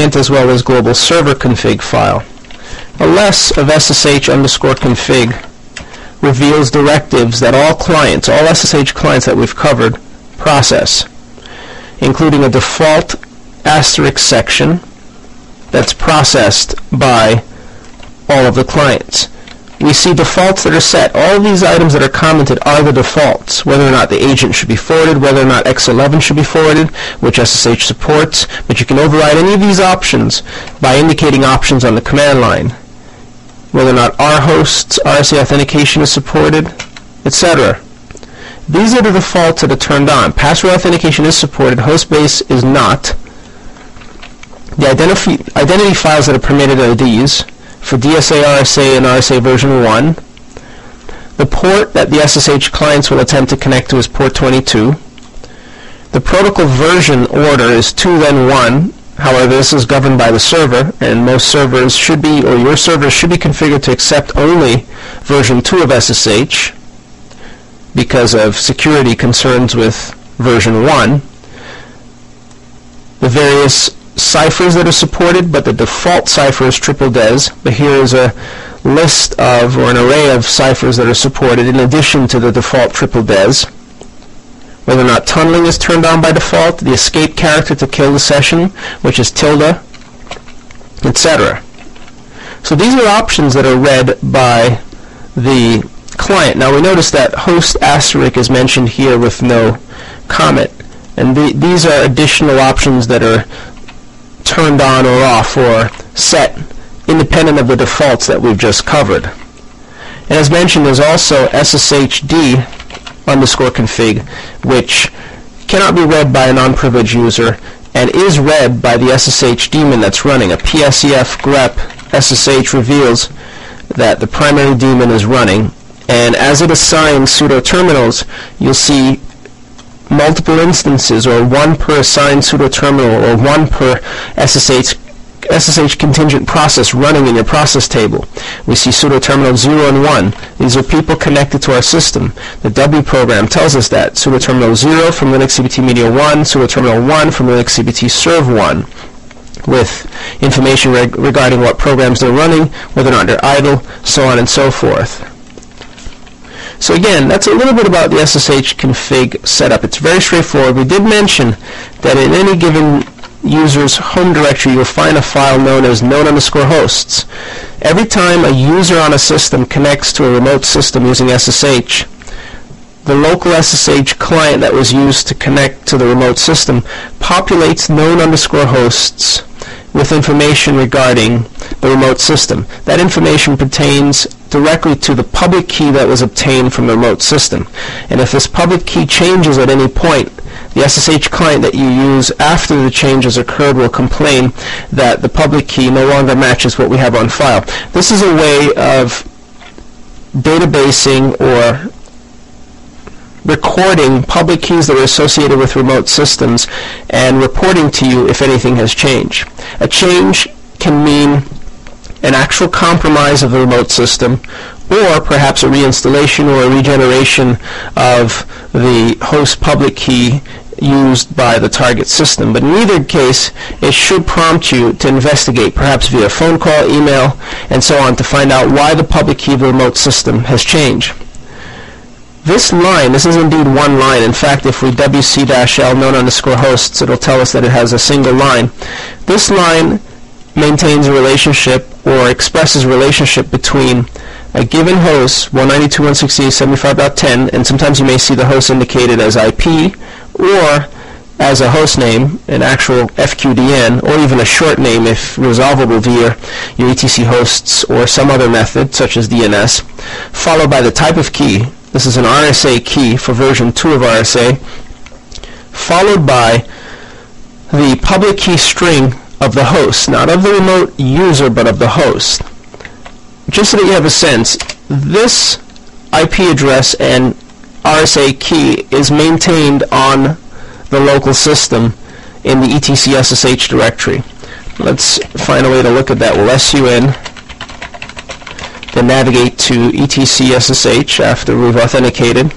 client as well as global server config file. A less of SSH_config reveals directives that all clients, all SSH clients that we've covered, process, including a default asterisk section that's processed by all of the clients. We see defaults that are set. All of these items that are commented are the defaults, whether or not the agent should be forwarded, whether or not X11 should be forwarded, which SSH supports, but you can override any of these options by indicating options on the command line, whether or not rhosts, RSA authentication is supported, etc. These are the defaults that are turned on. Password authentication is supported, hostbase is not. The identity files that are permitted are these. For DSA, RSA, and RSA version 1. The port that the SSH clients will attempt to connect to is port 22. The protocol version order is 2 then 1. However, this is governed by the server, and most servers should be, or your server should be configured to accept only version 2 of SSH because of security concerns with version 1. The various ciphers that are supported, but the default cipher is triple des, but here is a list of, or an array of ciphers that are supported in addition to the default triple des. Whether or not tunneling is turned on by default, the escape character to kill the session, which is tilde, etc. So these are options that are read by the client. Now we notice that host asterisk is mentioned here with no comment, and these are additional options that are turned on or off or set independent of the defaults that we've just covered. And as mentioned, there's also SSHD_config, which cannot be read by a non-privileged user and is read by the SSH daemon that's running. A PSEF grep SSH reveals that the primary daemon is running, and as it assigns pseudo terminals, you'll see multiple instances, or one per assigned pseudo terminal, or one per SSH contingent process running in your process table. We see pseudo terminal 0 and 1. These are people connected to our system. The W program tells us that. Pseudo terminal 0 from Linux CBT Media 1, pseudo terminal 1 from Linux CBT Serve 1, with information regarding what programs they're running, whether or not they're idle, so on and so forth. So again, that's a little bit about the SSH config setup. It's very straightforward. We did mention that in any given user's home directory, you'll find a file known as known_hosts. Every time a user on a system connects to a remote system using SSH, the local SSH client that was used to connect to the remote system populates known_hosts with information regarding the remote system. That information pertains directly to the public key that was obtained from the remote system. And if this public key changes at any point, the SSH client that you use after the changes occurred will complain that the public key no longer matches what we have on file. This is a way of databasing or recording public keys that are associated with remote systems and reporting to you if anything has changed. A change can mean an actual compromise of the remote system, or perhaps a reinstallation or a regeneration of the host public key used by the target system. But in either case, it should prompt you to investigate, perhaps via phone call, email, and so on, to find out why the public key of the remote system has changed. This line, this is indeed one line. In fact, if we wc-l known_hosts, it'll tell us that it has a single line. This line maintains a relationship or expresses a relationship between a given host, 192.168.75.10, and sometimes you may see the host indicated as IP or as a host name, an actual FQDN, or even a short name if resolvable via your etc hosts or some other method such as DNS, followed by the type of key. This is an RSA key for version 2 of RSA, followed by the public key string of the host, not of the remote user, but of the host. Just so that you have a sense, this IP address and RSA key is maintained on the local system in the etc SSH directory. Let's find a way to look at that. We'll SUN, then navigate to etc SSH after we've authenticated.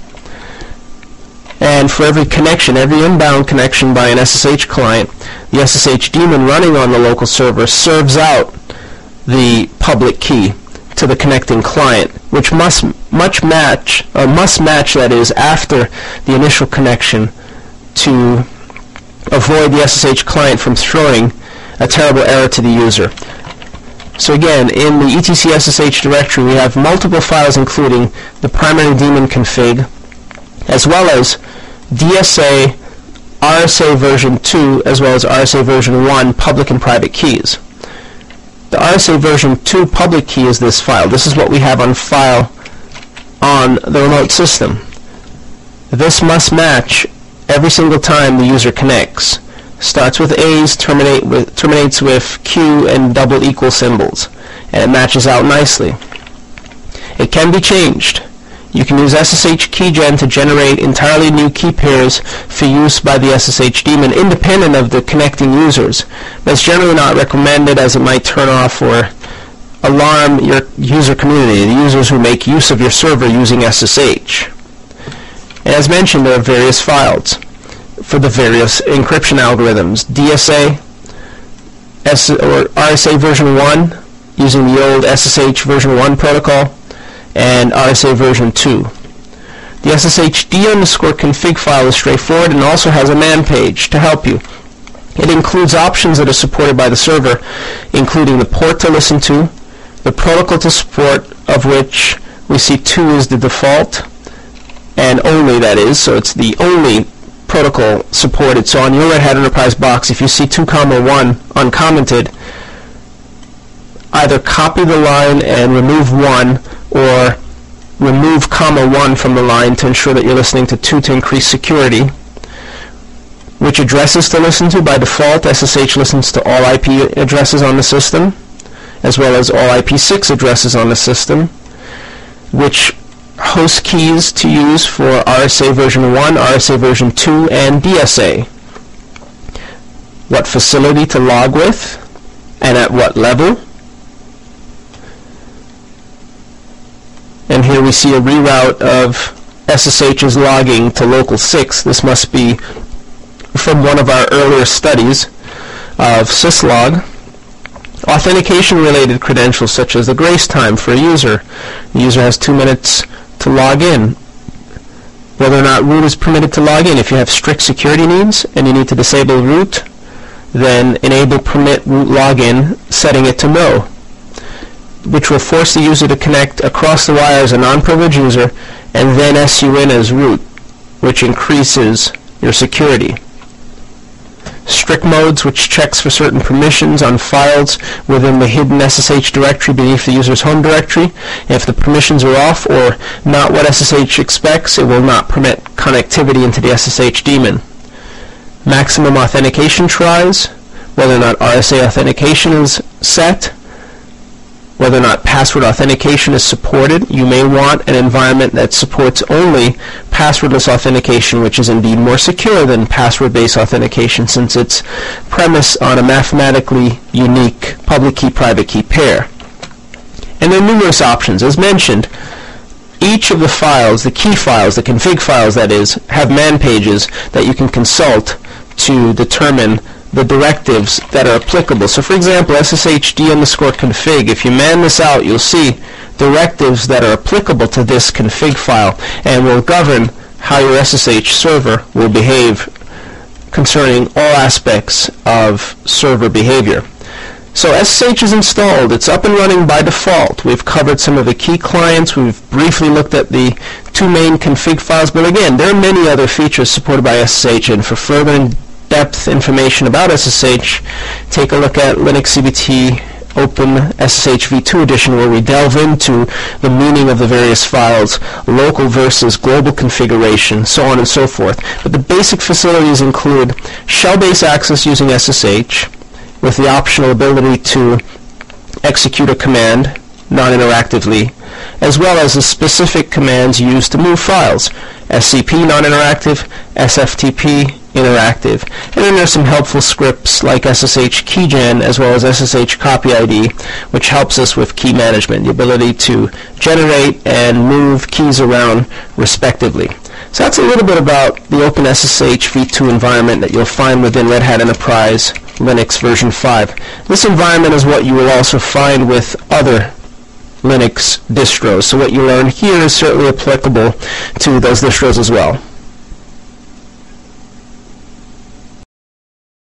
And for every connection, every inbound connection by an SSH client, the SSH daemon running on the local server serves out the public key to the connecting client, which must match, that is, after the initial connection to avoid the SSH client from throwing a terrible error to the user. So again, in the etc SSH directory, we have multiple files including the primary daemon config, as well as DSA, RSA version 2, as well as RSA version 1 public and private keys. The RSA version 2 public key is this file. This is what we have on file on the remote system. This must match every single time the user connects. Starts with A's, terminates with Q and double equal symbols, and it matches out nicely. It can be changed. You can use SSH keygen to generate entirely new key pairs for use by the SSH daemon independent of the connecting users. But it's generally not recommended, as it might turn off or alarm your user community, the users who make use of your server using SSH. And as mentioned, there are various files for the various encryption algorithms. DSA or RSA version 1 using the old SSH version 1 protocol, and RSA version 2. The SSHD_config file is straightforward and also has a man page to help you. It includes options that are supported by the server, including the port to listen to, the protocol to support, of which we see 2 is the default, and only, that is, so it's the only protocol supported. So on your Red Hat Enterprise box, if you see 2,1 uncommented, either copy the line and remove 1, or remove (1) from the line to ensure that you're listening to 2 to increase security. Which addresses to listen to? By default, SSH listens to all IP addresses on the system, as well as all IP6 addresses on the system. Which host keys to use for RSA version 1, RSA version 2, and DSA. What facility to log with, and at what level. And here we see a reroute of SSH's logging to local 6. This must be from one of our earlier studies of syslog. Authentication-related credentials, such as the grace time for a user. The user has 2 minutes to log in. Whether or not root is permitted to log in. If you have strict security needs and you need to disable root, then enable permit root login, setting it to no, which will force the user to connect across the wire as a non-privileged user and then SU in as root, which increases your security. Strict modes, which checks for certain permissions on files within the hidden SSH directory beneath the user's home directory. If the permissions are off or not what SSH expects, it will not permit connectivity into the SSH daemon. Maximum authentication tries, whether or not RSA authentication is set, whether or not password authentication is supported. You may want an environment that supports only passwordless authentication, which is indeed more secure than password-based authentication, since it's premised on a mathematically unique public key private key pair. And there are numerous options. As mentioned, each of the files, the key files, the config files that is, have man pages that you can consult to determine the directives that are applicable. So for example, SSHD_config, if you man this out, you'll see directives that are applicable to this config file and will govern how your SSH server will behave concerning all aspects of server behavior. So SSH is installed. It's up and running by default. We've covered some of the key clients. We've briefly looked at the 2 main config files, but again, there are many other features supported by SSH, and for further in-depth information about SSH, take a look at Linux CBT Open SSH v2 edition, where we delve into the meaning of the various files, local versus global configuration, so on and so forth. But the basic facilities include shell-based access using SSH, with the optional ability to execute a command non-interactively, as well as the specific commands used to move files: SCP non-interactive, SFTP interactive. And then there's some helpful scripts like SSH keygen as well as SSH copy ID, which helps us with key management, the ability to generate and move keys around respectively. So that's a little bit about the OpenSSH v2 environment that you'll find within Red Hat Enterprise Linux version 5. This environment is what you will also find with other Linux distros. So what you learn here is certainly applicable to those distros as well.